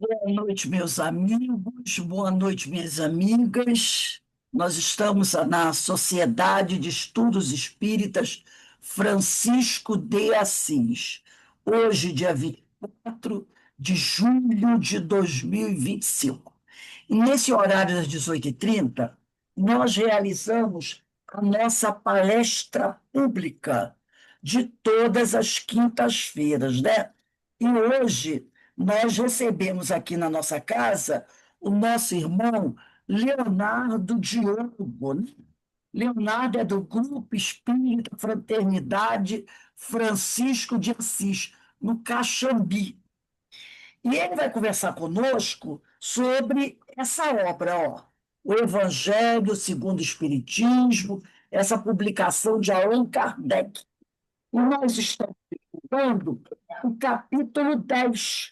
Boa noite, meus amigos, boa noite, minhas amigas. Nós estamos na Sociedade de Estudos Espíritas Francisco de Assis. Hoje, dia 24 de julho de 2025. E nesse horário das 18h30, nós realizamos a nossa palestra pública de todas as quintas-feiras, né? E hoje nós recebemos aqui na nossa casa o nosso irmão Leonardo Diogo, né? Leonardo é do Grupo Espírita Fraternidade Francisco de Assis, no Caxambi. E ele vai conversar conosco sobre essa obra, ó, O Evangelho segundo o Espiritismo, essa publicação de Allan Kardec. E nós estamos estudando o capítulo 10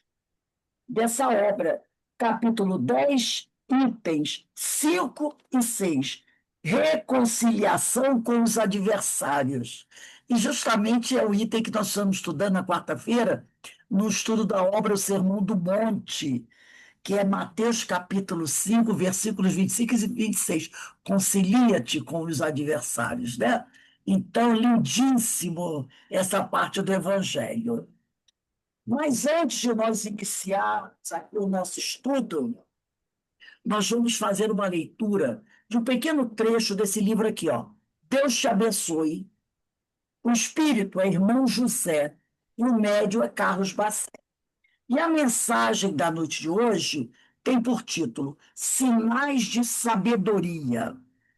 dessa obra, capítulo 10, itens 5 e 6, reconciliação com os adversários. E justamente é o item que nós estamos estudando na quarta-feira, no estudo da obra O Sermão do Monte, que é Mateus capítulo 5, versículos 25 e 26. Concilia-te com os adversários, né? Então, lindíssimo essa parte do Evangelho. Mas antes de nós iniciarmos aqui o nosso estudo, nós vamos fazer uma leitura de um pequeno trecho desse livro aqui, ó. Deus te abençoe. O espírito é irmão José e o médium é Carlos Bacelli. E a mensagem da noite de hoje tem por título Sinais de Sabedoria.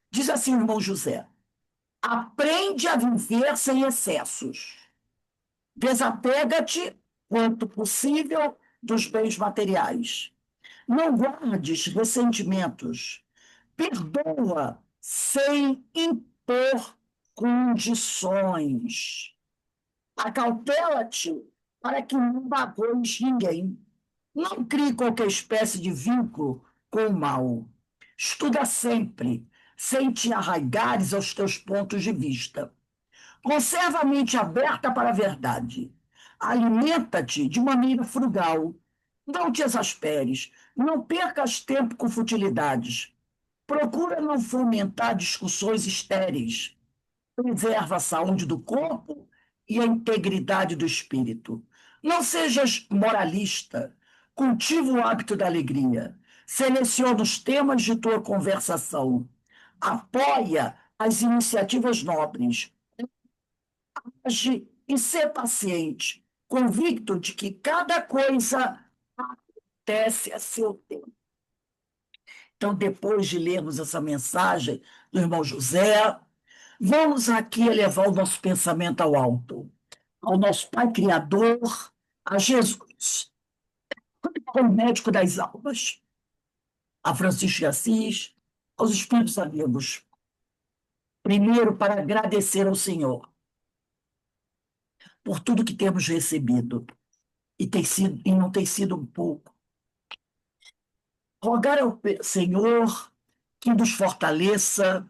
Diz assim, irmão José: aprende a viver sem excessos. Desapega-te, quanto possível, dos bens materiais. Não guardes ressentimentos. Perdoa sem impor condições. Acautela-te para que não magoes ninguém. Não crie qualquer espécie de vínculo com o mal. Estuda sempre, sem te arraigares aos teus pontos de vista. Conserva a mente aberta para a verdade. Alimenta-te de maneira frugal. Não te exasperes. Não percas tempo com futilidades. Procura não fomentar discussões estéreis. Preserva a saúde do corpo e a integridade do espírito. Não sejas moralista. Cultiva o hábito da alegria. Seleciona os temas de tua conversação. Apoia as iniciativas nobres. Age e ser paciente, convicto de que cada coisa acontece a seu tempo. Então, depois de lermos essa mensagem do irmão José, vamos aqui elevar o nosso pensamento ao alto, ao nosso Pai Criador, a Jesus, ao médico das almas, a Francisco de Assis, aos espíritos amigos. Primeiro, para agradecer ao Senhor por tudo que temos recebido, e não tem sido um pouco. Rogar ao Senhor que nos fortaleça,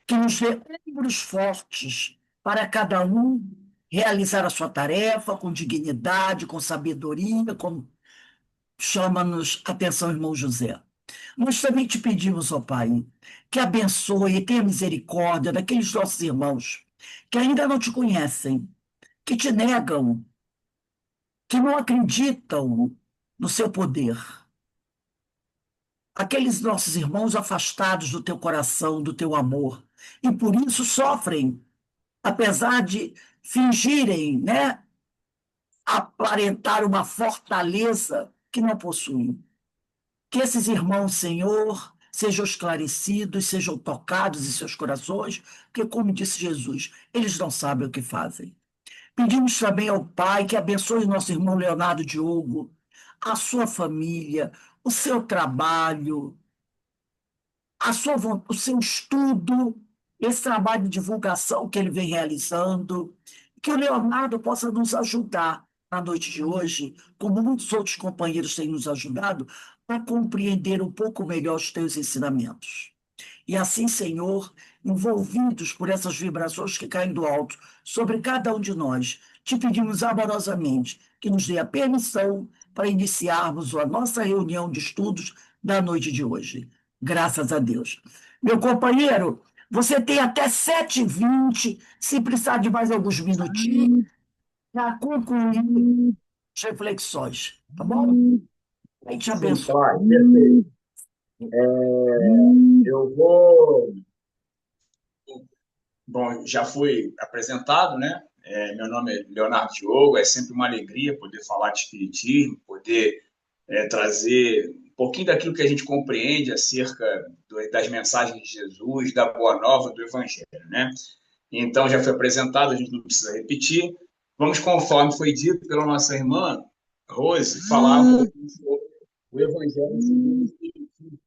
que nos dê ombros fortes para cada um realizar a sua tarefa com dignidade, com sabedoria, como chama-nos atenção, irmão José. Nós também te pedimos, ó Pai, que abençoe e tenha misericórdia daqueles nossos irmãos que ainda não te conhecem, que te negam, que não acreditam no seu poder. Aqueles nossos irmãos afastados do teu coração, do teu amor, e por isso sofrem, apesar de fingirem, né, aparentar uma fortaleza que não possuem. Que esses irmãos, Senhor, sejam esclarecidos, sejam tocados em seus corações, porque, como disse Jesus, eles não sabem o que fazem. Pedimos também ao Pai que abençoe o nosso irmão Leonardo Diogo, a sua família, o seu trabalho, o seu estudo, esse trabalho de divulgação que ele vem realizando, que o Leonardo possa nos ajudar na noite de hoje, como muitos outros companheiros têm nos ajudado, a compreender um pouco melhor os teus ensinamentos. E assim, Senhor, envolvidos por essas vibrações que caem do alto sobre cada um de nós, te pedimos amorosamente que nos dê a permissão para iniciarmos a nossa reunião de estudos da noite de hoje. Graças a Deus. Meu companheiro, você tem até 7h20, se precisar de mais alguns minutinhos, para concluir as reflexões, tá bom? Aí te Sim, abençoe. claro, perfeito. Eu vou. Bom, já fui apresentado, né? Meu nome é Leonardo Diogo, é sempre uma alegria poder falar de espiritismo, poder trazer um pouquinho daquilo que a gente compreende acerca das mensagens de Jesus, da Boa Nova, do Evangelho, né? Então, já foi apresentado, a gente não precisa repetir. Vamos, conforme foi dito pela nossa irmã Rose, falar um pouquinho sobre o Evangelho segundo o Espiritismo,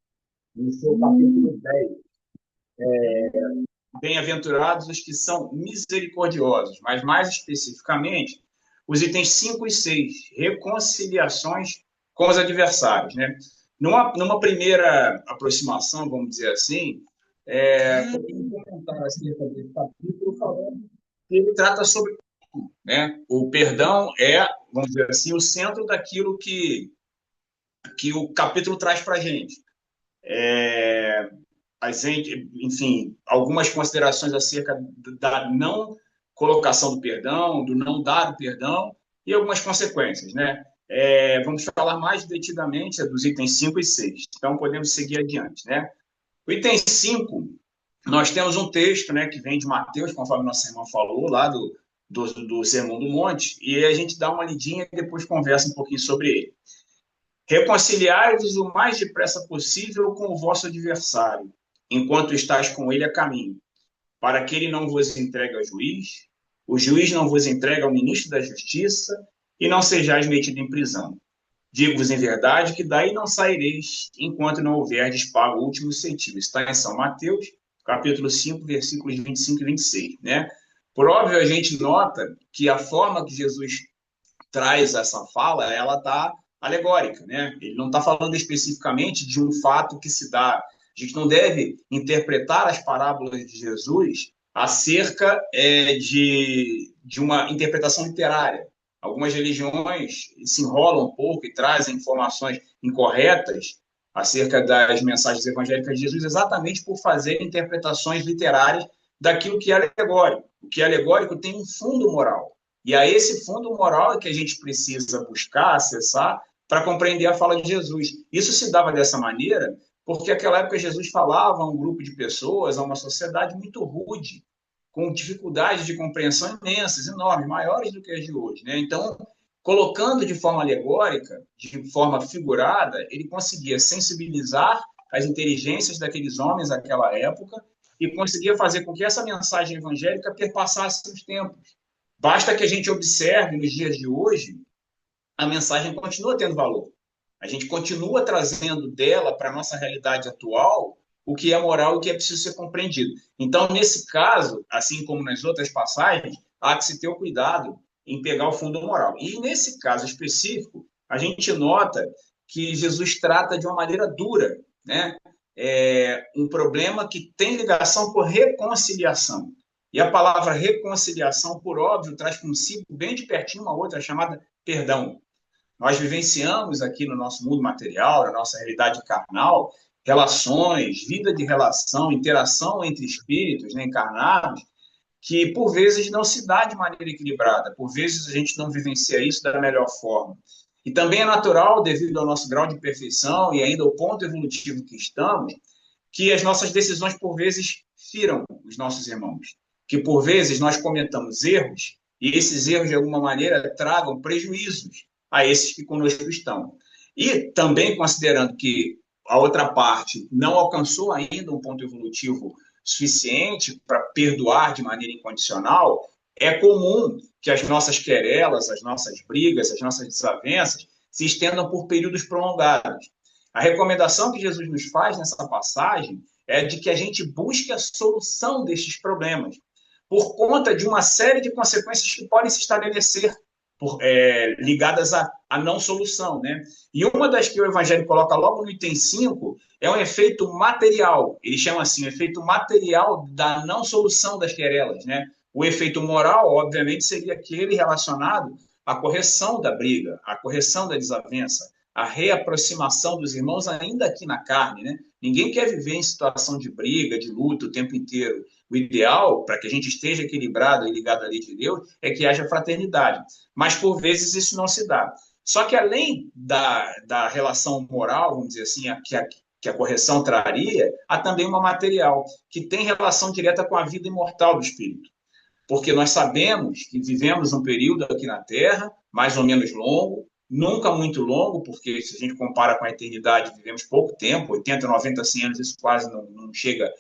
no seu capítulo 10. Bem-aventurados os que são misericordiosos, mas mais especificamente, os itens 5 e 6, reconciliações com os adversários. Né? Numa primeira aproximação, vamos dizer assim, podemos comentar acerca desse capítulo falando que ele trata sobre, né? O perdão é, vamos dizer assim, o centro daquilo que o capítulo traz para a gente. A gente, enfim, algumas considerações acerca da não colocação do perdão, do não dar o perdão e algumas consequências, né? Vamos falar mais detidamente dos itens 5 e 6. Então, podemos seguir adiante, né? O item 5, nós temos um texto, né, que vem de Mateus, conforme nossa irmã falou, lá do Sermão do Monte, e a gente dá uma lidinha e depois conversa um pouquinho sobre ele. Reconciliai-vos o mais depressa possível com o vosso adversário, enquanto estáis com ele a caminho, para que ele não vos entregue ao juiz, o juiz não vos entregue ao ministro da Justiça, e não sejais metido em prisão. Digo-vos em verdade que daí não saireis, enquanto não houverdes pago o último centavo. Está em São Mateus, capítulo 5, versículos 25 e 26. Né? Por óbvio, a gente nota que a forma que Jesus traz essa fala, ela está alegórica, né? Ele não está falando especificamente de um fato que se dá. A gente não deve interpretar as parábolas de Jesus acerca de uma interpretação literária. Algumas religiões se enrolam um pouco e trazem informações incorretas acerca das mensagens evangélicas de Jesus exatamente por fazer interpretações literárias daquilo que é alegórico. O que é alegórico tem um fundo moral. E a esse fundo moral é que a gente precisa buscar, acessar, para compreender a fala de Jesus. Isso se dava dessa maneira porque naquela época Jesus falava a um grupo de pessoas, a uma sociedade muito rude, com dificuldades de compreensão imensas, enormes, maiores do que as de hoje. Né? Então, colocando de forma alegórica, de forma figurada, ele conseguia sensibilizar as inteligências daqueles homens naquela época e conseguia fazer com que essa mensagem evangélica perpassasse os tempos. Basta que a gente observe nos dias de hoje, a mensagem continua tendo valor. A gente continua trazendo dela para a nossa realidade atual o que é moral e o que é preciso ser compreendido. Então, nesse caso, assim como nas outras passagens, há que se ter o cuidado em pegar o fundo moral. E nesse caso específico, a gente nota que Jesus trata de uma maneira dura, né? Um problema que tem ligação com reconciliação. E a palavra reconciliação, por óbvio, traz consigo bem de pertinho uma outra chamada perdão. Nós vivenciamos aqui no nosso mundo material, na nossa realidade carnal, relações, vida de relação, interação entre espíritos, né, encarnados, que por vezes não se dá de maneira equilibrada, por vezes a gente não vivencia isso da melhor forma. E também é natural, devido ao nosso grau de perfeição e ainda ao ponto evolutivo que estamos, que as nossas decisões, por vezes, firam os nossos irmãos. Que, por vezes, nós cometamos erros e esses erros, de alguma maneira, tragam prejuízos a esses que conosco estão. E também considerando que a outra parte não alcançou ainda um ponto evolutivo suficiente para perdoar de maneira incondicional, é comum que as nossas querelas, as nossas brigas, as nossas desavenças se estendam por períodos prolongados. A recomendação que Jesus nos faz nessa passagem é de que a gente busque a solução destes problemas, por conta de uma série de consequências que podem se estabelecer ligadas à não solução. Né? E uma das que o Evangelho coloca logo no item 5 é um efeito material. Ele chama assim, o efeito material da não solução das querelas. Né? O efeito moral, obviamente, seria aquele relacionado a correção da briga, a correção da desavença, a reaproximação dos irmãos ainda aqui na carne, né? Ninguém quer viver em situação de briga, de luta o tempo inteiro. O ideal, para que a gente esteja equilibrado e ligado à lei de Deus, é que haja fraternidade. Mas, por vezes, isso não se dá. Só que, além da relação moral, vamos dizer assim, que a correção traria, há também uma material, que tem relação direta com a vida imortal do espírito. Porque nós sabemos que vivemos um período aqui na Terra, mais ou menos longo, nunca muito longo, porque se a gente compara com a eternidade, vivemos pouco tempo, 80, 90, 100 anos, isso quase não chega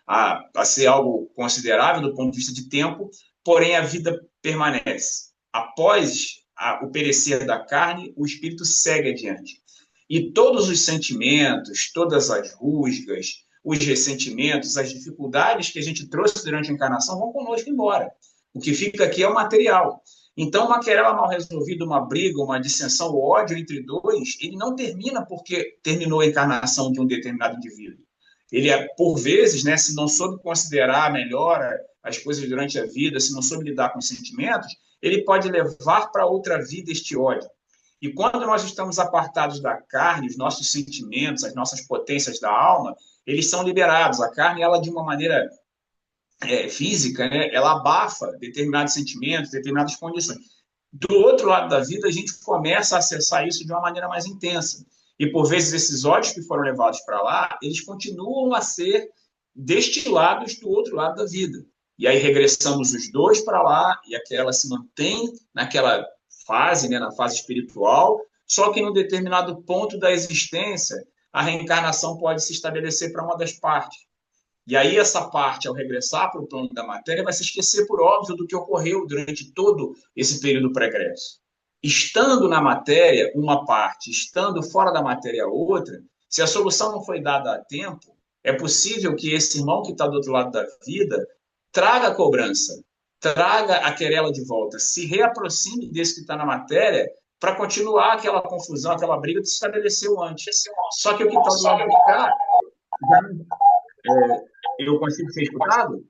a ser algo considerável do ponto de vista de tempo, porém a vida permanece. Após o perecer da carne, o espírito segue adiante. E todos os sentimentos, todas as rusgas, os ressentimentos, as dificuldades que a gente trouxe durante a encarnação vão conosco embora. O que fica aqui é o material. Então, uma querela mal resolvida, uma briga, uma dissensão, o ódio entre dois, ele não termina porque terminou a encarnação de um determinado indivíduo. Ele é, por vezes, né, se não soube considerar melhor as coisas durante a vida, se não soube lidar com os sentimentos, ele pode levar para outra vida este ódio. E quando nós estamos apartados da carne, os nossos sentimentos, as nossas potências da alma, eles são liberados. A carne, ela de uma maneira física, né, ela abafa determinados sentimentos, determinadas condições. Do outro lado da vida, a gente começa a acessar isso de uma maneira mais intensa. E, por vezes, esses ódios que foram levados para lá, eles continuam a ser destilados do outro lado da vida. E aí regressamos os dois para lá, e aquela se mantém naquela fase, né, na fase espiritual, só que em um determinado ponto da existência, a reencarnação pode se estabelecer para uma das partes. E aí essa parte, ao regressar para o plano da matéria, vai se esquecer, por óbvio, do que ocorreu durante todo esse período pregresso. Estando na matéria uma parte, estando fora da matéria outra, se a solução não foi dada a tempo, é possível que esse irmão que está do outro lado da vida traga a cobrança, traga a querela de volta, se reaproxime desse que está na matéria para continuar aquela confusão, aquela briga que se estabeleceu antes. Só que o que está do lado de cá, eu consigo ser escutado?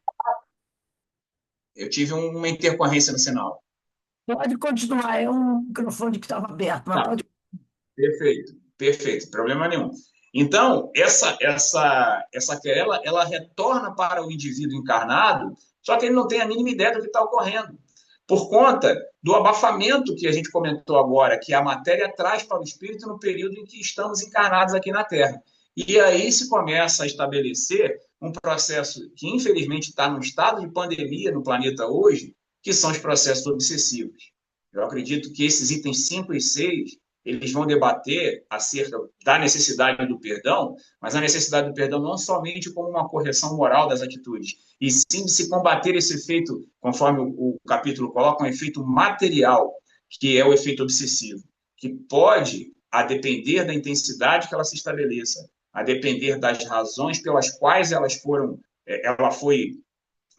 Eu tive uma intercorrência no sinal. Pode continuar, é um microfone que estava aberto, mas Tá, pode. perfeito, perfeito, problema nenhum. Então, essa querela, ela retorna para o indivíduo encarnado, só que ele não tem a mínima ideia do que está ocorrendo. Por conta do abafamento que a gente comentou agora, que a matéria traz para o espírito no período em que estamos encarnados aqui na Terra. E aí se começa a estabelecer um processo que, infelizmente, está num estado de pandemia no planeta hoje, que são os processos obsessivos. Eu acredito que esses itens 5 e 6 eles vão debater acerca da necessidade do perdão, mas a necessidade do perdão não somente como uma correção moral das atitudes, e sim de se combater esse efeito, conforme o capítulo coloca, um efeito material, que é o efeito obsessivo, que pode, a depender da intensidade que ela se estabeleça, a depender das razões pelas quais ela foi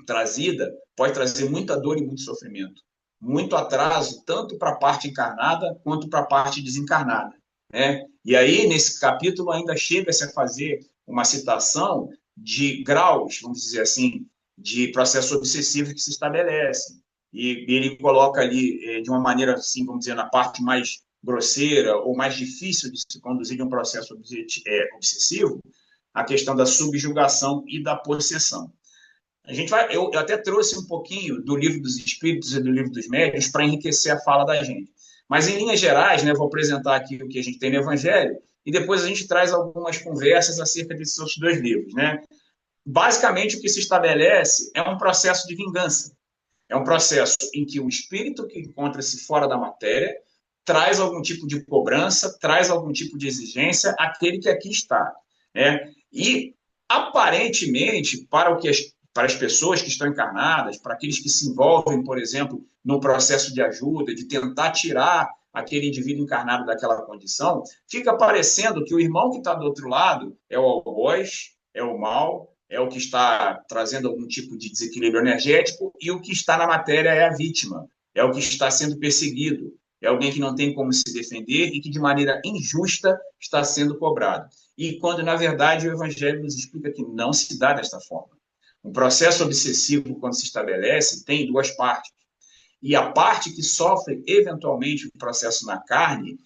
trazida, pode trazer muita dor e muito sofrimento. Muito atraso, tanto para a parte encarnada quanto para a parte desencarnada. Né? E aí, nesse capítulo, ainda chega-se a fazer uma citação de graus, vamos dizer assim, de processo obsessivo que se estabelecem. E ele coloca ali, de uma maneira, assim, vamos dizer, na parte mais grosseira ou mais difícil de se conduzir de um processo obsessivo, a questão da subjugação e da possessão. Eu até trouxe um pouquinho do Livro dos Espíritos e do Livro dos Médiuns para enriquecer a fala da gente. Mas, em linhas gerais, né, vou apresentar aqui o que a gente tem no Evangelho e depois a gente traz algumas conversas acerca desses outros dois livros. Né? Basicamente, o que se estabelece é um processo de vingança. É um processo em que o espírito que encontra-se fora da matéria traz algum tipo de cobrança, traz algum tipo de exigência àquele que aqui está. Né? E, aparentemente, para as pessoas que estão encarnadas, para aqueles que se envolvem, por exemplo, no processo de ajuda, de tentar tirar aquele indivíduo encarnado daquela condição, fica parecendo que o irmão que está do outro lado é o algoz, é o mal, é o que está trazendo algum tipo de desequilíbrio energético, e o que está na matéria é a vítima, é o que está sendo perseguido, é alguém que não tem como se defender e que, de maneira injusta, está sendo cobrado. E quando, na verdade, o Evangelho nos explica que não se dá desta forma. Um processo obsessivo, quando se estabelece, tem duas partes. e a parte que sofre eventualmente o processo na carne,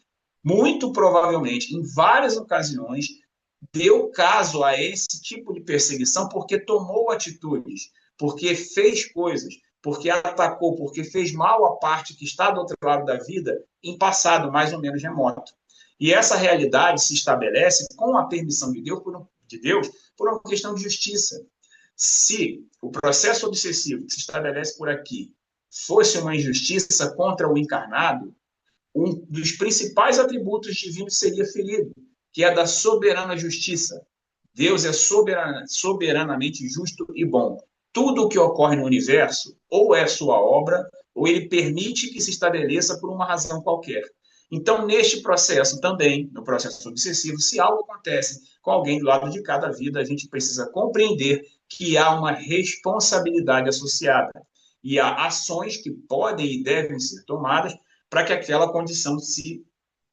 muito provavelmente, em várias ocasiões, deu caso a esse tipo de perseguição porque tomou atitudes, porque fez coisas, porque atacou, porque fez mal à parte que está do outro lado da vida em passado mais ou menos remoto. E essa realidade se estabelece com a permissão de Deus por uma questão de justiça. Se o processo obsessivo que se estabelece por aqui fosse uma injustiça contra o encarnado, um dos principais atributos divinos seria ferido, que é da soberana justiça. Deus é soberanamente justo e bom. Tudo o que ocorre no universo ou é sua obra, ou ele permite que se estabeleça por uma razão qualquer. Então, neste processo também, no processo obsessivo, se algo acontece com alguém do lado de cada vida, a gente precisa compreender que há uma responsabilidade associada e há ações que podem e devem ser tomadas para que aquela condição se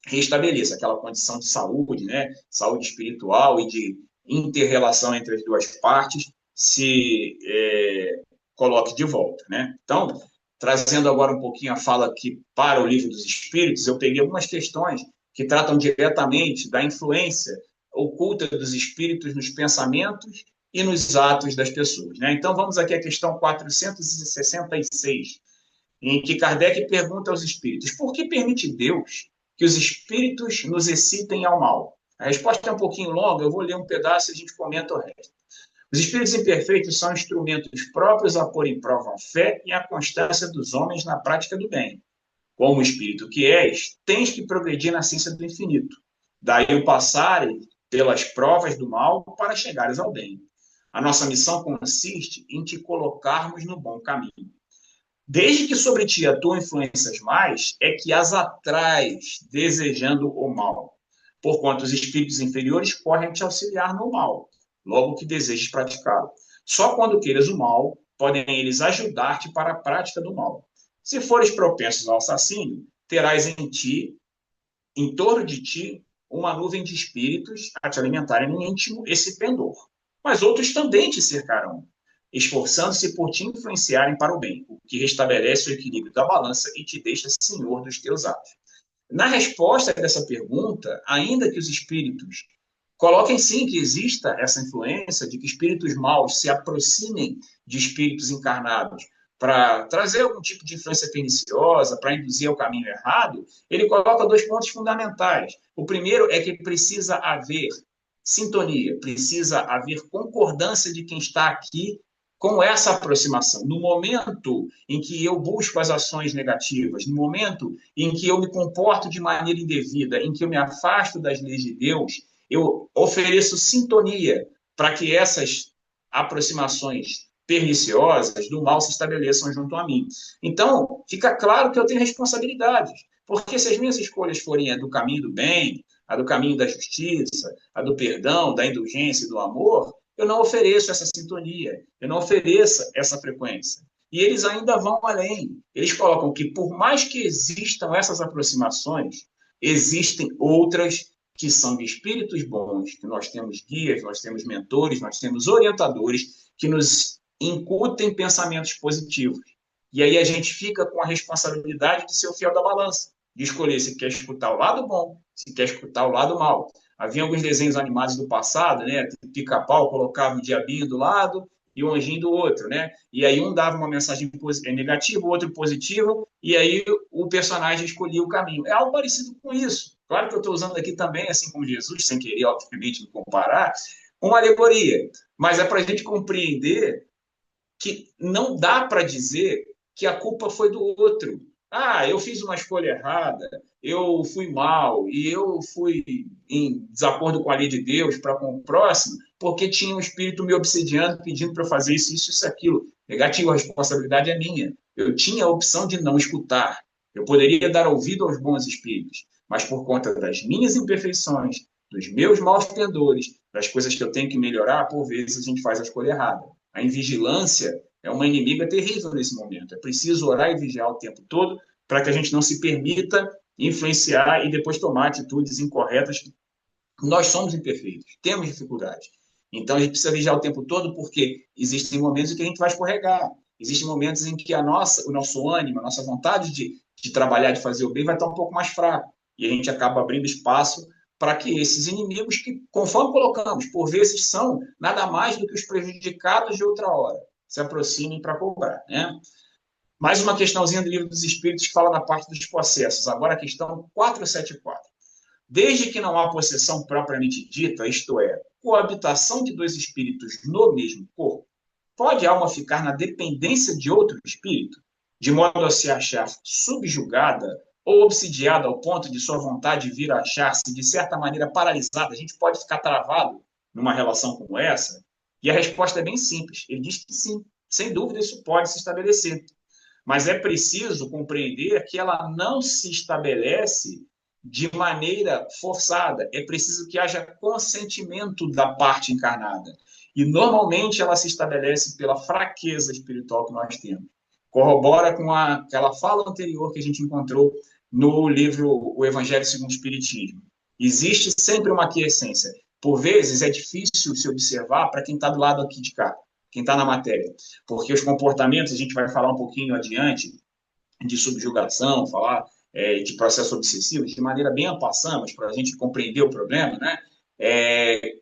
restabeleça, aquela condição de saúde, né? Saúde espiritual e de inter-relação entre as duas partes se coloque de volta, né? Então, trazendo agora um pouquinho a fala aqui para o Livro dos Espíritos, eu peguei algumas questões que tratam diretamente da influência oculta dos espíritos nos pensamentos e nos atos das pessoas, né? Então, vamos aqui à questão 466, em que Kardec pergunta aos espíritos: por que permite Deus que os espíritos nos excitem ao mal? A resposta é um pouquinho longa, eu vou ler um pedaço e a gente comenta o resto. Os espíritos imperfeitos são instrumentos próprios a pôr em prova a fé e a constância dos homens na prática do bem. Como espírito que és, tens que progredir na ciência do infinito. Daí o passarem pelas provas do mal para chegares ao bem. A nossa missão consiste em te colocarmos no bom caminho. Desde que sobre ti atuam influências mais, é que as atrais, desejando o mal. Porquanto os espíritos inferiores podem te auxiliar no mal, logo que desejes praticá-lo. Só quando queiras o mal, podem eles ajudar-te para a prática do mal. Se fores propensos ao assassínio, terás em torno de ti, uma nuvem de espíritos a te alimentarem no íntimo esse pendor. Mas outros também te cercarão, esforçando-se por te influenciarem para o bem, o que restabelece o equilíbrio da balança e te deixa senhor dos teus atos. Na resposta dessa pergunta, ainda que os espíritos coloquem sim que exista essa influência de que espíritos maus se aproximem de espíritos encarnados para trazer algum tipo de influência perniciosa, para induzir ao caminho errado, ele coloca dois pontos fundamentais. O primeiro é que precisa haver sintonia, precisa haver concordância de quem está aqui com essa aproximação. No momento em que eu busco as ações negativas, no momento em que eu me comporto de maneira indevida, em que eu me afasto das leis de Deus, eu ofereço sintonia para que essas aproximações perniciosas do mal se estabeleçam junto a mim. Então, fica claro que eu tenho responsabilidades, porque se as minhas escolhas forem a do caminho do bem, a do caminho da justiça, a do perdão, da indulgência e do amor, eu não ofereço essa sintonia, eu não ofereço essa frequência. E eles ainda vão além. Eles colocam que, por mais que existam essas aproximações, existem outras que são de espíritos bons, que nós temos guias, nós temos mentores, nós temos orientadores que nos incutem pensamentos positivos. E aí a gente fica com a responsabilidade de ser o fiel da balança, de escolher se quer escutar o lado bom, se quer escutar o lado mal. Havia alguns desenhos animados do passado, né? Pica-pau colocava o diabinho do lado e o anjinho do outro, né? E aí um dava uma mensagem negativa, o outro positiva, e aí o personagem escolhia o caminho. É algo parecido com isso. Claro que eu estou usando aqui também, assim como Jesus, sem querer, obviamente, me comparar, uma alegoria. Mas é para a gente compreender que não dá para dizer que a culpa foi do outro. Ah, eu fiz uma escolha errada, eu fui mal e eu fui em desacordo com a lei de Deus para com o próximo, porque tinha um espírito me obsediando, pedindo para eu fazer isso, aquilo. Negativo, a responsabilidade é minha. Eu tinha a opção de não escutar. Eu poderia dar ouvido aos bons espíritos, mas por conta das minhas imperfeições, dos meus maus pendores, das coisas que eu tenho que melhorar, por vezes a gente faz a escolha errada. A invigilância é uma inimiga terrível nesse momento. É preciso orar e vigiar o tempo todo para que a gente não se permita influenciar e depois tomar atitudes incorretas. Nós somos imperfeitos, temos dificuldades. Então, a gente precisa vigiar o tempo todo porque existem momentos em que a gente vai escorregar. Existem momentos em que o nosso ânimo, a nossa vontade de trabalhar, de fazer o bem, vai estar um pouco mais fraco. E a gente acaba abrindo espaço para que esses inimigos, que, conforme colocamos, por vezes são nada mais do que os prejudicados de outra hora, se aproximem para cobrar, né? Mais uma questãozinha do Livro dos Espíritos que fala da parte dos possessos. Agora a questão 474. Desde que não há possessão propriamente dita, isto é, coabitação de dois espíritos no mesmo corpo, pode a alma ficar na dependência de outro espírito, de modo a se achar subjugada ou obsidiada ao ponto de sua vontade vir a achar-se, de certa maneira, paralisada? A gente pode ficar travado numa relação como essa? E a resposta é bem simples. Ele diz que sim, sem dúvida isso pode se estabelecer. Mas é preciso compreender que ela não se estabelece de maneira forçada. É preciso que haja consentimento da parte encarnada. E, normalmente, ela se estabelece pela fraqueza espiritual que nós temos. Corrobora com aquela fala anterior que a gente encontrou no livro O Evangelho segundo o Espiritismo. Existe sempre uma aquiescência. Por vezes, é difícil se observar para quem está do lado aqui de cá, quem está na matéria. Porque os comportamentos, a gente vai falar um pouquinho adiante, de subjugação, falar de processo obsessivo, de maneira bem en passant, mas para a gente compreender o problema, né?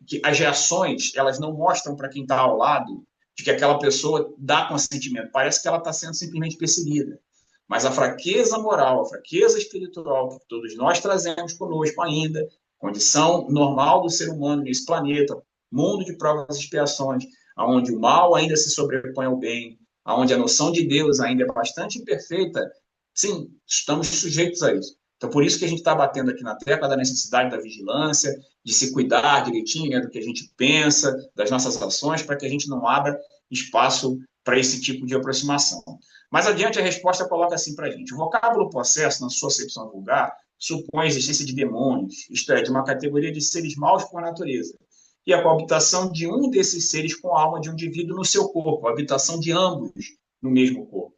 Que as reações, elas não mostram para quem está ao lado de que aquela pessoa dá consentimento. Parece que ela está sendo simplesmente perseguida. Mas a fraqueza moral, a fraqueza espiritual que todos nós trazemos conosco ainda, condição normal do ser humano nesse planeta, mundo de provas e expiações, onde o mal ainda se sobrepõe ao bem, onde a noção de Deus ainda é bastante imperfeita, sim, estamos sujeitos a isso. Então, por isso que a gente está batendo aqui na tecla da necessidade da vigilância, de se cuidar direitinho, né, do que a gente pensa, das nossas ações, para que a gente não abra espaço para esse tipo de aproximação. Mais adiante, a resposta coloca assim para a gente. O vocábulo possesso, na sua acepção vulgar, supõe a existência de demônios, isto é, de uma categoria de seres maus por natureza, e a coabitação de um desses seres com a alma de um indivíduo no seu corpo, a habitação de ambos no mesmo corpo.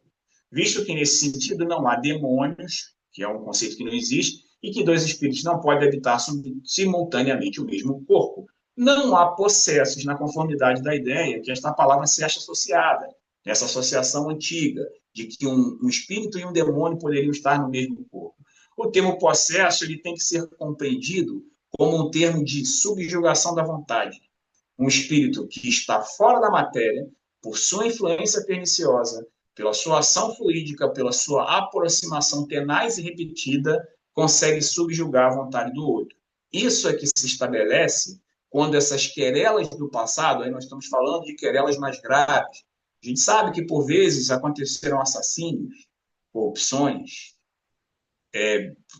Visto que, nesse sentido, não há demônios, que é um conceito que não existe, e que dois espíritos não podem habitar simultaneamente o mesmo corpo. Não há possessos na conformidade da ideia que esta palavra se acha associada, nessa associação antiga, de que um espírito e um demônio poderiam estar no mesmo corpo. O termo possesso ele tem que ser compreendido como um termo de subjugação da vontade. Um espírito que está fora da matéria, por sua influência perniciosa, pela sua ação fluídica, pela sua aproximação tenaz e repetida, consegue subjugar a vontade do outro. Isso é que se estabelece quando essas querelas do passado, aí nós estamos falando de querelas mais graves. A gente sabe que, por vezes, aconteceram assassínios, corrupções,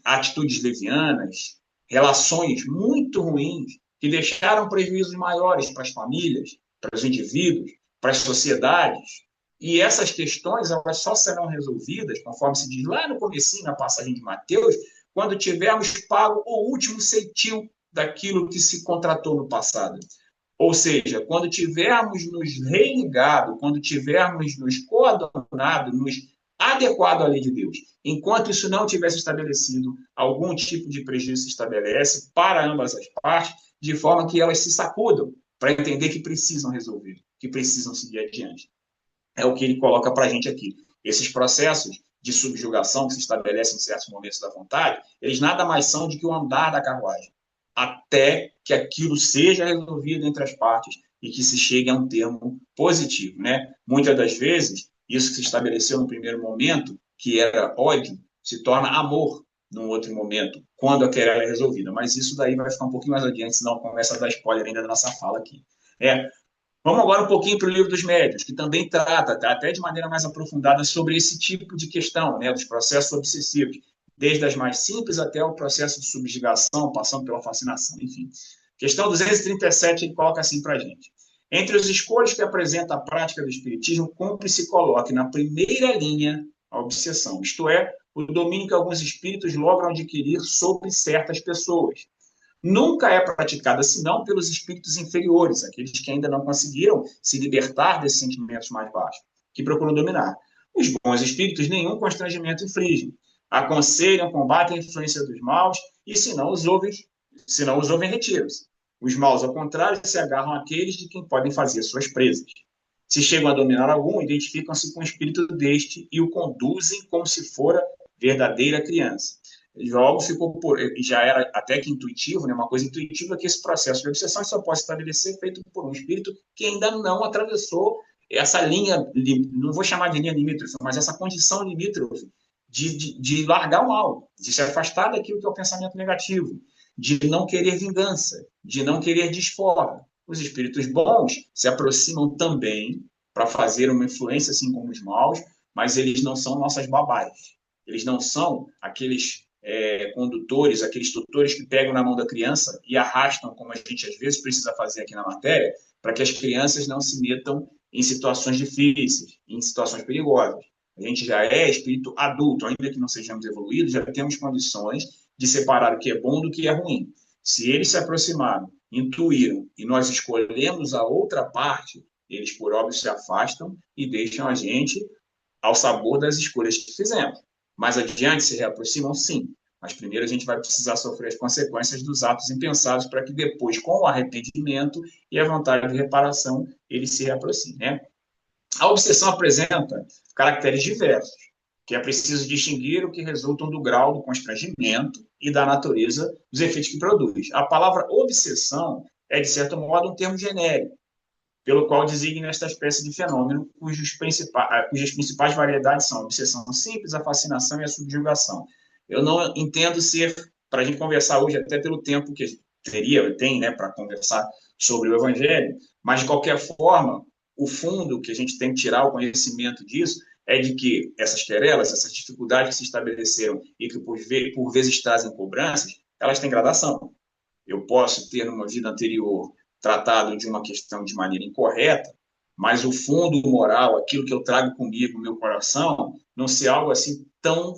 atitudes levianas, relações muito ruins, que deixaram prejuízos maiores para as famílias, para os indivíduos, para as sociedades. E essas questões elas só serão resolvidas, conforme se diz lá no comecinho, na passagem de Mateus, quando tivermos pago o último centil daquilo que se contratou no passado. Ou seja, quando tivermos nos religado, quando tivermos nos coadunado, nos adequado à lei de Deus. Enquanto isso não tivesse estabelecido, algum tipo de prejuízo se estabelece para ambas as partes, de forma que elas se sacudam para entender que precisam resolver, que precisam seguir adiante. É o que ele coloca para a gente aqui. Esses processos de subjugação que se estabelecem em certos momentos da vontade, eles nada mais são do que o andar da carruagem, até que aquilo seja resolvido entre as partes e que se chegue a um termo positivo, né? Muitas das vezes, isso que se estabeleceu no primeiro momento, que era ódio, se torna amor num outro momento, quando a querela é resolvida. Mas isso daí vai ficar um pouquinho mais adiante, senão começa a dar spoiler ainda da nossa fala aqui. Vamos agora um pouquinho para o Livro dos Médiuns, que também trata, até de maneira mais aprofundada, sobre esse tipo de questão, né, dos processos obsessivos, desde as mais simples até o processo de subjugação, passando pela fascinação, enfim. Questão 237, ele coloca assim para a gente. Entre os escolhos que apresenta a prática do espiritismo, cumpre se coloque na primeira linha a obsessão, isto é, o domínio que alguns espíritos logram adquirir sobre certas pessoas. Nunca é praticada senão pelos espíritos inferiores, aqueles que ainda não conseguiram se libertar desses sentimentos mais baixos, que procuram dominar. Os bons espíritos nenhum constrangimento infligem, aconselham, combatem a influência dos maus e, se não os ouvem, retiram-se. Os maus, ao contrário, se agarram àqueles de quem podem fazer suas presas. Se chegam a dominar algum, identificam-se com o espírito deste e o conduzem como se fora verdadeira criança. Logo ficou já era até que intuitivo, né, uma coisa intuitiva, que esse processo de obsessão só pode estabelecer feito por um espírito que ainda não atravessou essa linha, não vou chamar de linha limítrofe, mas essa condição limítrofe de largar o mal, de se afastar daquilo que é o pensamento negativo, de não querer vingança, de não querer desforra. Os espíritos bons se aproximam também para fazer uma influência, assim como os maus, mas eles não são nossas babás. Eles não são aqueles condutores, aqueles tutores que pegam na mão da criança e arrastam, como a gente às vezes precisa fazer aqui na matéria, para que as crianças não se metam em situações difíceis, em situações perigosas. A gente já é espírito adulto, ainda que não sejamos evoluídos, já temos condições de separar o que é bom do que é ruim. Se eles se aproximaram, intuíram e nós escolhemos a outra parte, eles por óbvio se afastam e deixam a gente ao sabor das escolhas que fizemos. Mais adiante se reaproximam, sim, mas primeiro a gente vai precisar sofrer as consequências dos atos impensados para que depois, com o arrependimento e a vontade de reparação, eles se reaproximem, né? A obsessão apresenta caracteres diversos, que é preciso distinguir o que resultam do grau do constrangimento e da natureza dos efeitos que produz. A palavra obsessão é, de certo modo, um termo genérico, pelo qual designa esta espécie de fenômeno cujas principais variedades são a obsessão simples, a fascinação e a subjugação. Eu não entendo ser, para a gente conversar hoje, até pelo tempo que tem, né, para conversar sobre o Evangelho, mas, de qualquer forma, o fundo que a gente tem que tirar o conhecimento disso é de que essas querelas, essas dificuldades que se estabeleceram e que por vezes trazem cobranças, elas têm gradação. Eu posso ter, numa vida anterior, tratado de uma questão de maneira incorreta, mas o fundo moral, aquilo que eu trago comigo no meu coração, não ser algo assim tão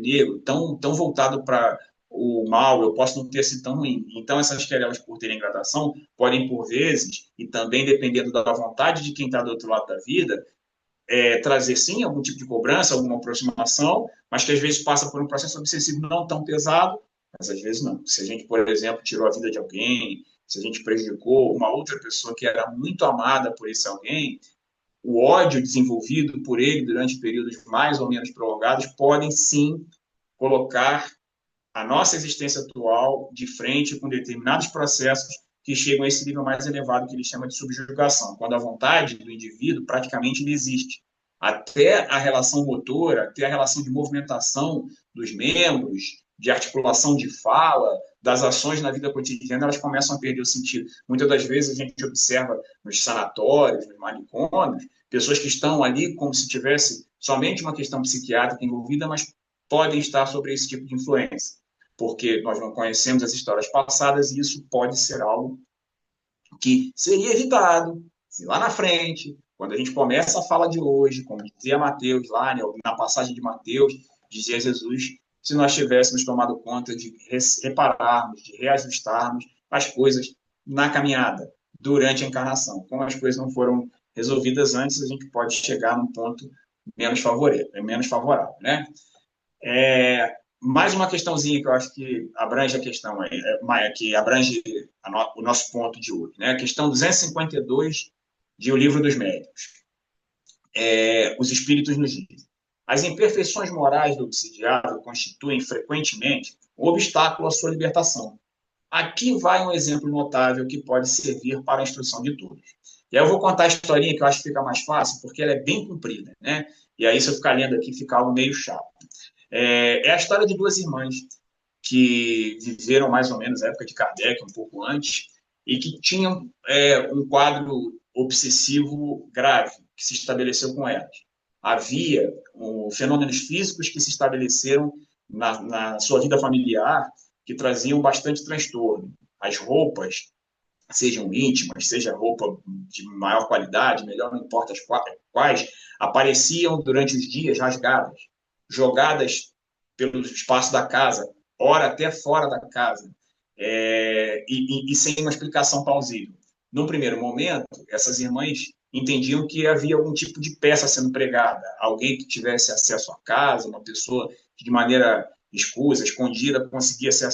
negro, tão voltado para o mal, eu posso não ter sido tão ruim. Então, essas querelas, por terem gradação, podem, por vezes, e também dependendo da vontade de quem está do outro lado da vida, trazer, sim, algum tipo de cobrança, alguma aproximação, mas que às vezes passa por um processo obsessivo não tão pesado, mas às vezes não. Se a gente, por exemplo, tirou a vida de alguém, se a gente prejudicou uma outra pessoa que era muito amada por esse alguém, o ódio desenvolvido por ele durante períodos mais ou menos prolongados podem, sim, colocar a nossa existência atual de frente com determinados processos que chegam a esse nível mais elevado que ele chama de subjugação, quando a vontade do indivíduo praticamente não existe. Até a relação motora, até a relação de movimentação dos membros, de articulação de fala, das ações na vida cotidiana, elas começam a perder o sentido. Muitas das vezes a gente observa nos sanatórios, nos manicômios, pessoas que estão ali como se tivesse somente uma questão psiquiátrica envolvida, mas podem estar sobre esse tipo de influência, porque nós não conhecemos as histórias passadas e isso pode ser algo que seria evitado se lá na frente, quando a gente começa a fala de hoje, como dizia Mateus lá, né, na passagem de Mateus, dizia Jesus, se nós tivéssemos tomado conta de repararmos, de reajustarmos as coisas na caminhada, durante a encarnação. Como as coisas não foram resolvidas antes, a gente pode chegar num ponto menos favorável, né? Mais uma questãozinha que eu acho que abrange a questão, que abrange o nosso ponto de hoje, né? A questão 252 de O Livro dos Médiuns. Os espíritos nos dizem: as imperfeições morais do obsidiado constituem frequentemente um obstáculo à sua libertação. Aqui vai um exemplo notável que pode servir para a instrução de todos. E aí eu vou contar a historinha que eu acho que fica mais fácil, porque ela é bem comprida, né? E aí, se eu ficar lendo aqui, fica algo meio chato. É a história de duas irmãs que viveram mais ou menos na época de Kardec, um pouco antes, e que tinham um quadro obsessivo grave que se estabeleceu com elas. Havia fenômenos físicos que se estabeleceram na sua vida familiar que traziam bastante transtorno. As roupas, sejam íntimas, seja roupa de maior qualidade, melhor, não importa as quais, apareciam durante os dias rasgadas, jogadas pelo espaço da casa, ora até fora da casa, e sem uma explicação plausível. Num primeiro momento, essas irmãs entendiam que havia algum tipo de peça sendo pregada, alguém que tivesse acesso à casa, uma pessoa que de maneira escusa, escondida, conseguia se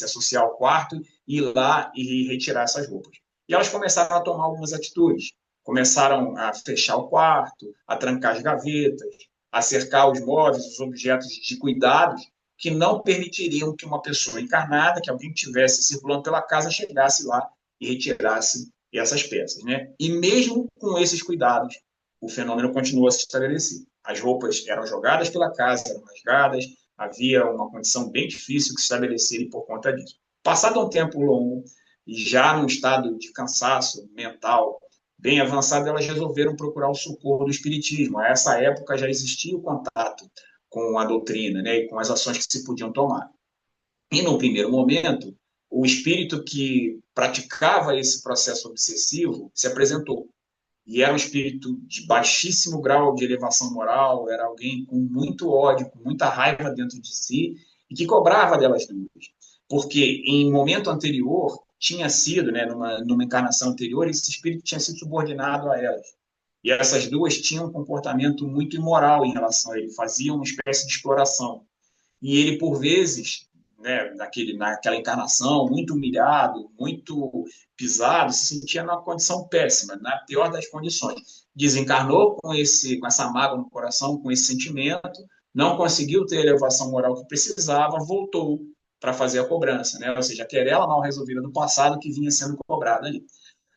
associar ao quarto, ir lá e retirar essas roupas. E elas começaram a tomar algumas atitudes, Começaram a fechar o quarto, a trancar as gavetas, a cercar os móveis, os objetos de cuidados, que não permitiriam que uma pessoa encarnada, que alguém tivesse circulando pela casa, chegasse lá e retirasse essas peças, né? E mesmo com esses cuidados, o fenômeno continuou a se estabelecer. As roupas eram jogadas pela casa, eram rasgadas, havia uma condição bem difícil de se estabelecer por conta disso. Passado um tempo longo, e já num estado de cansaço mental bem avançado, elas resolveram procurar o socorro do espiritismo. A essa época já existia o contato com a doutrina, né, e com as ações que se podiam tomar. E, no primeiro momento, o espírito que praticava esse processo obsessivo se apresentou. E era um espírito de baixíssimo grau de elevação moral, era alguém com muito ódio, com muita raiva dentro de si, e que cobrava delas duas. Porque em momento anterior, tinha sido, né, numa encarnação anterior, esse espírito tinha sido subordinado a elas. E essas duas tinham um comportamento muito imoral em relação a ele, faziam uma espécie de exploração. E ele, por vezes, né, naquela encarnação, muito humilhado, muito pisado, se sentia numa condição péssima, na pior das condições. Desencarnou com essa mágoa no coração, com esse sentimento, não conseguiu ter a elevação moral que precisava, voltou para fazer a cobrança, né? Ou seja, a querela mal resolvida do passado que vinha sendo cobrada ali.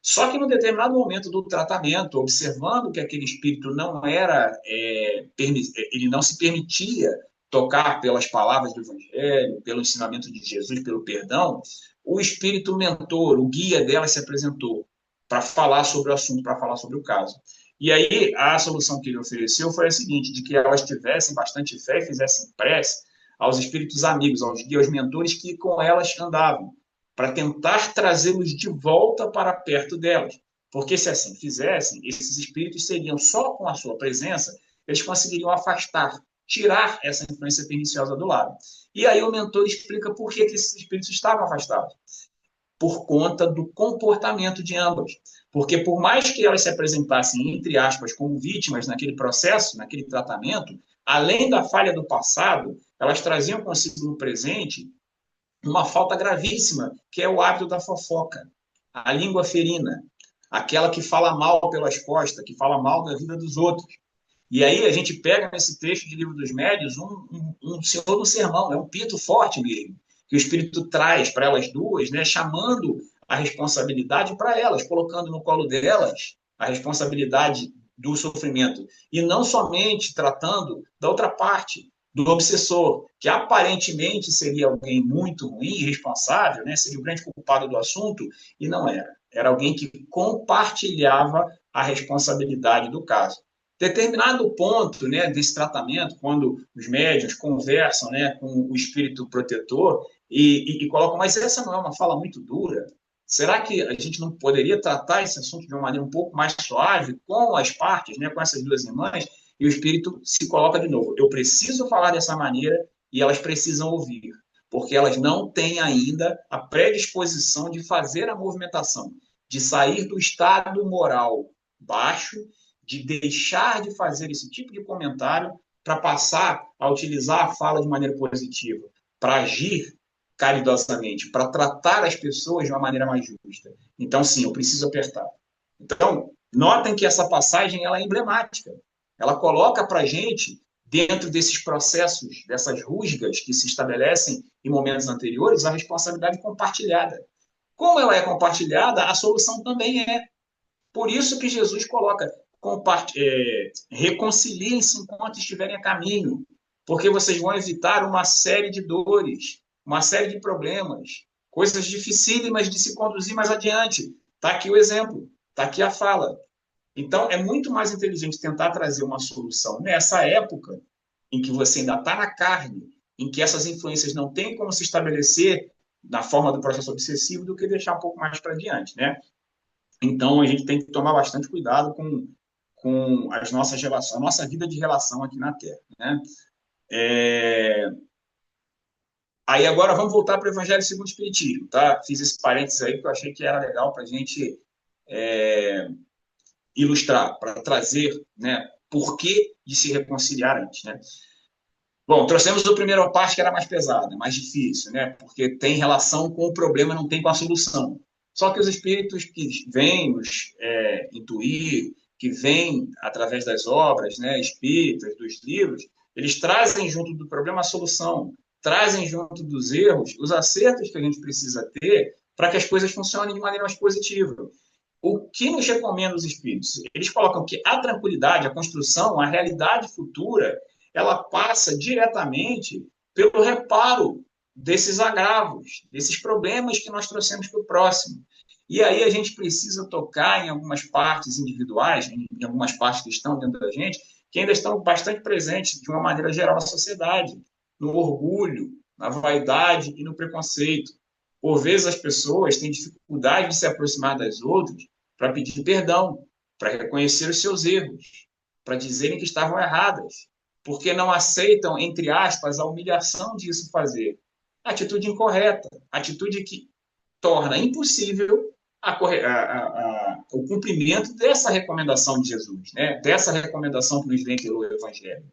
Só que, num determinado momento do tratamento, observando que aquele espírito não era, ele não se permitia tocar pelas palavras do Evangelho, pelo ensinamento de Jesus, pelo perdão, o espírito mentor, o guia dela se apresentou para falar sobre o assunto, para falar sobre o caso. E aí, a solução que ele ofereceu foi a seguinte, de que elas tivessem bastante fé e fizessem prece aos espíritos amigos, aos guias, aos mentores que com elas andavam, para tentar trazê-los de volta para perto delas. Porque se assim fizessem, esses espíritos seriam só com a sua presença, eles conseguiriam afastar, tirar essa influência perniciosa do lado. E aí o mentor explica por que esses espíritos estavam afastados. Por conta do comportamento de ambas. Porque por mais que elas se apresentassem, entre aspas, como vítimas naquele processo, naquele tratamento, além da falha do passado, elas traziam consigo no presente uma falta gravíssima, que é o hábito da fofoca, a língua ferina, aquela que fala mal pelas costas, que fala mal da vida dos outros. E aí a gente pega nesse trecho de Livro dos Médiuns um senhor do sermão, é um pito forte mesmo, que o Espírito traz para elas duas, né, chamando a responsabilidade para elas, colocando no colo delas a responsabilidade do sofrimento, e não somente tratando da outra parte, do obsessor, que aparentemente seria alguém muito ruim, irresponsável, né, seria o grande culpado do assunto, e não era. Era alguém que compartilhava a responsabilidade do caso. Determinado ponto, né, desse tratamento, quando os médiuns conversam, né, com o espírito protetor e colocam, mas essa não é uma fala muito dura? Será que a gente não poderia tratar esse assunto de uma maneira um pouco mais suave com as partes, né, com essas duas irmãs? E o espírito se coloca de novo. Eu preciso falar dessa maneira e elas precisam ouvir, porque elas não têm ainda a predisposição de fazer a movimentação, de sair do estado moral baixo, de deixar de fazer esse tipo de comentário para passar a utilizar a fala de maneira positiva, para agir caridosamente, para tratar as pessoas de uma maneira mais justa. Então, sim, eu preciso apertar. Então, notem que essa passagem ela é emblemática. Ela coloca para a gente, dentro desses processos, dessas rusgas que se estabelecem em momentos anteriores, a responsabilidade compartilhada. Como ela é compartilhada, a solução também é. Por isso que Jesus coloca, reconciliem-se enquanto estiverem a caminho, porque vocês vão evitar uma série de dores, uma série de problemas, coisas dificílimas de se conduzir mais adiante. Está aqui o exemplo, está aqui a fala. Então, é muito mais inteligente tentar trazer uma solução nessa época em que você ainda está na carne, em que essas influências não têm como se estabelecer na forma do processo obsessivo, do que deixar um pouco mais para adiante, né? Então, a gente tem que tomar bastante cuidado com as nossas relações, a nossa vida de relação aqui na Terra, né? Aí agora vamos voltar para o Evangelho segundo o Espiritismo, tá? Fiz esse parênteses aí porque eu achei que era legal para a gente ilustrar, para trazer, né, por que de se reconciliar antes, né? Bom, trouxemos a primeira parte que era mais pesada, mais difícil, né? Porque tem relação com o problema, não tem com a solução. Só que os espíritos que vêm nos intuir, que vêm através das obras, né, espíritas, dos livros, eles trazem junto do problema a solução, trazem junto dos erros os acertos que a gente precisa ter para que as coisas funcionem de maneira mais positiva. O que nos recomenda os espíritos? Eles colocam que a tranquilidade, a construção, a realidade futura, ela passa diretamente pelo reparo desses agravos, desses problemas que nós trouxemos para o próximo. E aí a gente precisa tocar em algumas partes individuais, em algumas partes que estão dentro da gente, que ainda estão bastante presentes de uma maneira geral na sociedade, no orgulho, na vaidade e no preconceito. Por vezes as pessoas têm dificuldade de se aproximar das outras para pedir perdão, para reconhecer os seus erros, para dizerem que estavam erradas, porque não aceitam, entre aspas, a humilhação disso fazer. Atitude incorreta, atitude que torna impossível o cumprimento dessa recomendação de Jesus, né? Dessa recomendação que nos vem pelo Evangelho.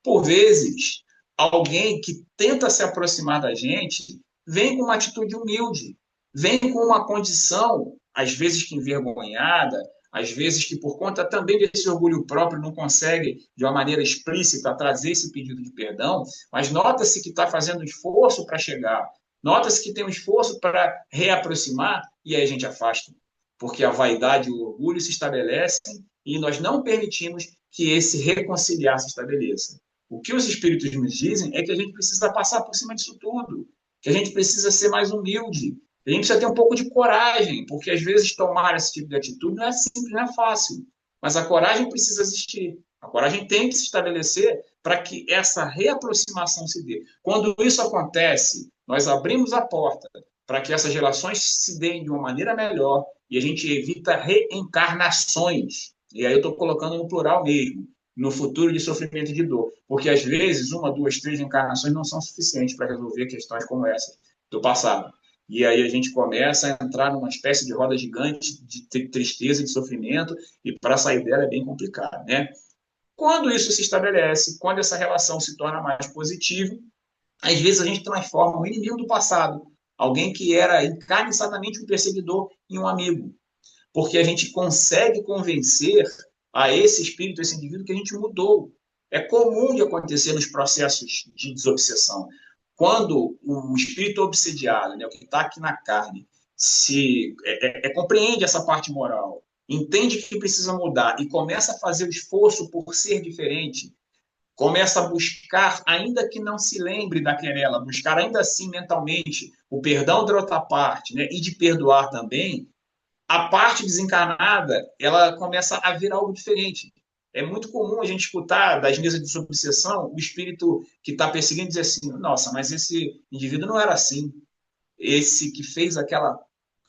Por vezes, alguém que tenta se aproximar da gente vem com uma atitude humilde, vem com uma condição, às vezes que envergonhada, às vezes que por conta também desse orgulho próprio não consegue, de uma maneira explícita, trazer esse pedido de perdão, mas nota-se que está fazendo um esforço para chegar, nota-se que tem um esforço para reaproximar, e aí a gente afasta, porque a vaidade e o orgulho se estabelecem e nós não permitimos que esse reconciliar se estabeleça. O que os espíritos nos dizem é que a gente precisa passar por cima disso tudo, que a gente precisa ser mais humilde, a gente precisa ter um pouco de coragem, porque às vezes tomar esse tipo de atitude não é simples, não é fácil. Mas a coragem precisa existir. A coragem tem que se estabelecer para que essa reaproximação se dê. Quando isso acontece, nós abrimos a porta para que essas relações se deem de uma maneira melhor e a gente evita reencarnações. E aí eu estou colocando no plural mesmo, no futuro de sofrimento e de dor. Porque às vezes, uma, duas, três encarnações não são suficientes para resolver questões como essa do passado. E aí a gente começa a entrar numa espécie de roda gigante de tristeza e de sofrimento, e para sair dela é bem complicado, né? Quando isso se estabelece, quando essa relação se torna mais positiva, às vezes a gente transforma um inimigo do passado, alguém que era encarniçadamente um perseguidor, em um amigo. Porque a gente consegue convencer a esse espírito, esse indivíduo, que a gente mudou. É comum de acontecer nos processos de desobsessão. Quando o espírito obsediado, né, o que está aqui na carne, compreende essa parte moral, entende que precisa mudar e começa a fazer o esforço por ser diferente, começa a buscar, ainda que não se lembre da querela, buscar ainda assim mentalmente o perdão da outra parte, né, e de perdoar também, a parte desencarnada, ela começa a ver algo diferente. É muito comum a gente escutar das mesas de subseção o espírito que está perseguindo dizer assim, nossa, mas esse indivíduo não era assim. Esse que fez aquela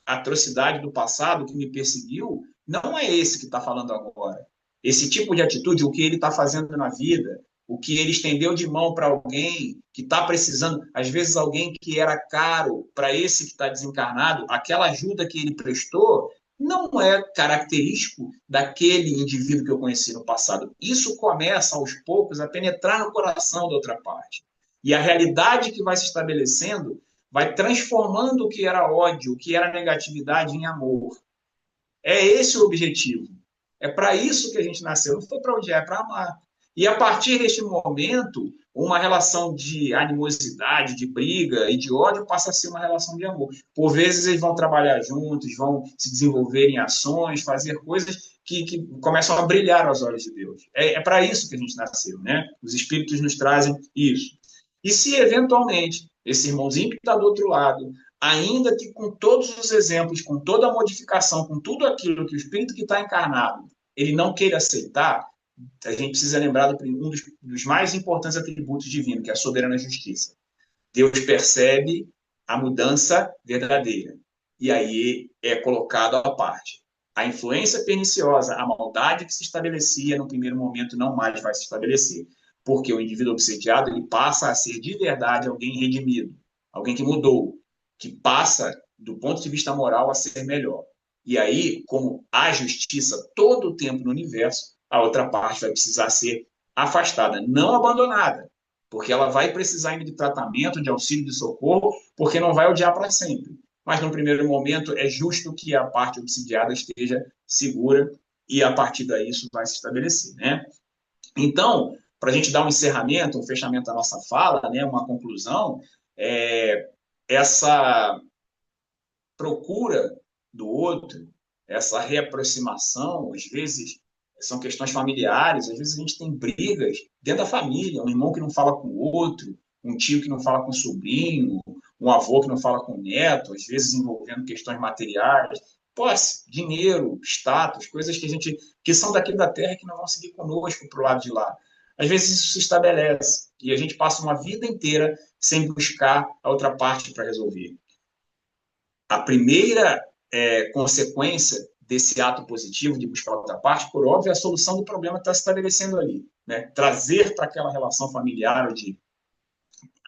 atrocidade do passado, que me perseguiu, não é esse que está falando agora. Esse tipo de atitude, o que ele está fazendo na vida, o que ele estendeu de mão para alguém que está precisando, às vezes alguém que era caro para esse que está desencarnado, aquela ajuda que ele prestou não é característico daquele indivíduo que eu conheci no passado. Isso começa, aos poucos, a penetrar no coração da outra parte. E a realidade que vai se estabelecendo vai transformando o que era ódio, o que era negatividade, em amor. É esse o objetivo. É para isso que a gente nasceu. Não foi para odiar, é para amar. E a partir deste momento, uma relação de animosidade, de briga e de ódio passa a ser uma relação de amor. Por vezes eles vão trabalhar juntos, vão se desenvolver em ações, fazer coisas que começam a brilhar aos olhos de Deus. É para isso que a gente nasceu, né? Os espíritos nos trazem isso. E se eventualmente esse irmãozinho que está do outro lado, ainda que com todos os exemplos, com toda a modificação, com tudo aquilo que o espírito que está encarnado, ele não queira aceitar, a gente precisa lembrar de um dos mais importantes atributos divinos, que é a soberana justiça. Deus percebe a mudança verdadeira. E aí é colocado à parte. A influência perniciosa, a maldade que se estabelecia no primeiro momento não mais vai se estabelecer. Porque o indivíduo obsediado ele passa a ser de verdade alguém redimido, alguém que mudou, que passa, do ponto de vista moral, a ser melhor. E aí, como há justiça todo o tempo no universo, a outra parte vai precisar ser afastada, não abandonada, porque ela vai precisar ainda de tratamento, de auxílio, de socorro, porque não vai odiar para sempre. mas no primeiro momento é justo que a parte obsidiada esteja segura e a partir daí isso vai se estabelecer, né? Então, para a gente dar um encerramento, um fechamento da nossa fala, né, uma conclusão, essa procura do outro, essa reaproximação, às vezes são questões familiares, às vezes a gente tem brigas dentro da família, um irmão que não fala com o outro, um tio que não fala com o sobrinho, um avô que não fala com o neto, às vezes envolvendo questões materiais, posse, dinheiro, status, coisas que a gente que são daqui da terra e que não vão seguir conosco para o lado de lá. Às vezes isso se estabelece e a gente passa uma vida inteira sem buscar a outra parte para resolver. A primeira consequência desse ato positivo de buscar outra parte, por óbvio, é a solução do problema que está se estabelecendo ali. Né? Trazer para aquela relação familiar ou de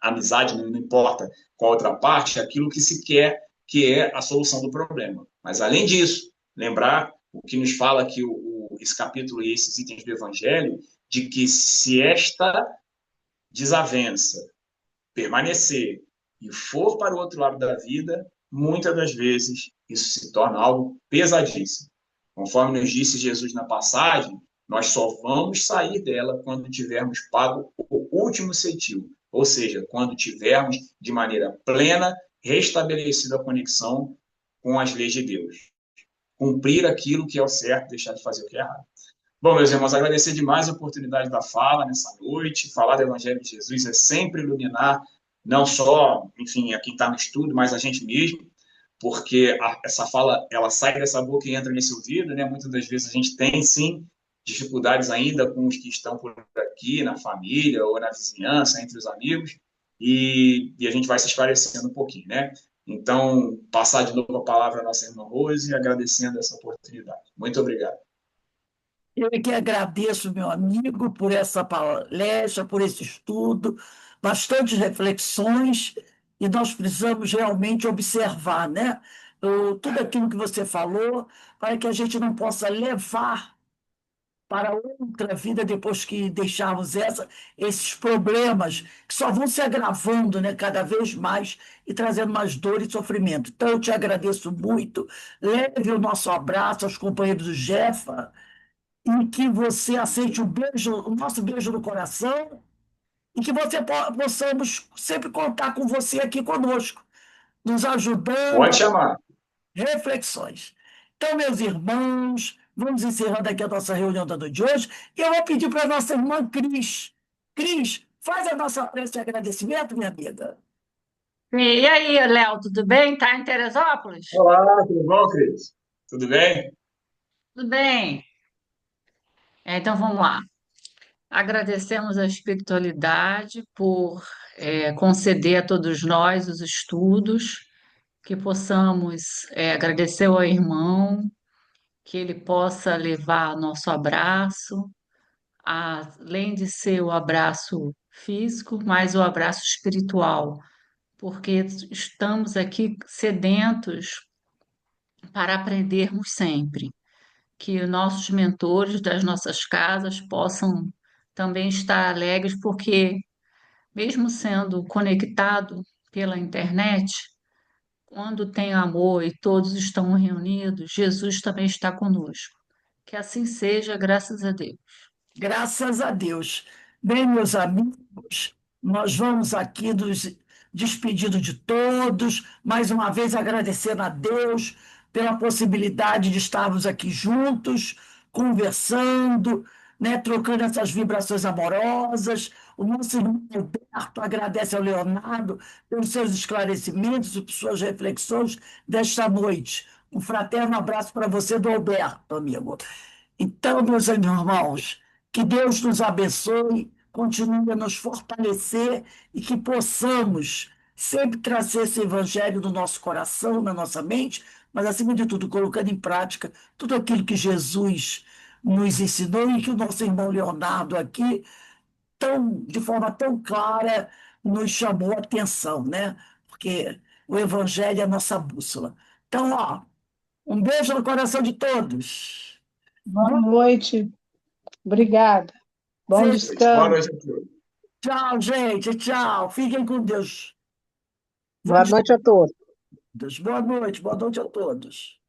amizade, não importa qual outra parte, aquilo que se quer, que é a solução do problema. Mas, além disso, lembrar o que nos fala aqui esse capítulo e esses itens do Evangelho, de que se esta desavença permanecer e for para o outro lado da vida, muitas das vezes isso se torna algo pesadíssimo. Conforme nos disse Jesus na passagem, nós só vamos sair dela quando tivermos pago o último centil, ou seja, quando tivermos de maneira plena restabelecida a conexão com as leis de Deus. Cumprir aquilo que é o certo, deixar de fazer o que é errado. Bom, meus irmãos, agradecer demais a oportunidade da fala nessa noite. Falar do Evangelho de Jesus é sempre iluminar não só, enfim, a quem está no estudo, mas a gente mesmo, porque essa fala, ela sai dessa boca e entra nesse ouvido, né? Muitas das vezes a gente tem, sim, dificuldades ainda com os que estão por aqui, na família ou na vizinhança, entre os amigos, e a gente vai se esclarecendo um pouquinho, né? Então, passar de novo a palavra à nossa irmã Rose, agradecendo essa oportunidade. Muito obrigado. Eu é que agradeço, meu amigo, por essa palestra, por esse estudo, bastantes reflexões, e nós precisamos realmente observar, né? Tudo aquilo que você falou, para que a gente não possa levar para outra vida depois que deixarmos esses problemas que só vão se agravando, né, cada vez mais e trazendo mais dor e sofrimento. Então, eu te agradeço muito. Leve o nosso abraço aos companheiros do Jefa e que você aceite o nosso beijo no coração e que possamos sempre contar com você aqui conosco, nos ajudando Pode chamar. reflexões. Então, meus irmãos, vamos encerrando aqui a nossa reunião da noite de hoje. E eu vou pedir para a nossa irmã Cris. Cris, faz a nossa prece de agradecimento, minha amiga. E aí, Léo, tudo bem? Tá em Teresópolis? Olá, tudo bom, Cris? Tudo bem? Tudo bem. Então vamos lá. Agradecemos a espiritualidade por conceder a todos nós os estudos, que possamos agradecer ao irmão, que ele possa levar nosso abraço, além de ser o abraço físico, mas o abraço espiritual, porque estamos aqui sedentos para aprendermos sempre. Que os nossos mentores das nossas casas possam também estar alegres, porque, mesmo sendo conectado pela internet, quando tem amor e todos estão reunidos, Jesus também está conosco. Que assim seja, graças a Deus. Graças a Deus. Bem, meus amigos, nós vamos aqui nos despedindo de todos, mais uma vez agradecendo a Deus pela possibilidade de estarmos aqui juntos, conversando, né, trocando essas vibrações amorosas. O nosso irmão Alberto agradece ao Leonardo pelos seus esclarecimentos e por suas reflexões desta noite. Um fraterno abraço para você, do Alberto, amigo. Então, meus irmãos, que Deus nos abençoe, continue a nos fortalecer e que possamos sempre trazer esse evangelho no nosso coração, na nossa mente, mas, acima de tudo, colocando em prática tudo aquilo que Jesus nos ensinou e que o nosso irmão Leonardo aqui, de forma tão clara, nos chamou a atenção, né? Porque o evangelho é a nossa bússola. Então, ó, um beijo no coração de todos. Boa noite. Obrigada. Bom Boa descanso. noite a todos. Tchau, gente. Tchau. Fiquem com Deus. Boa noite a todos. Boa noite a todos.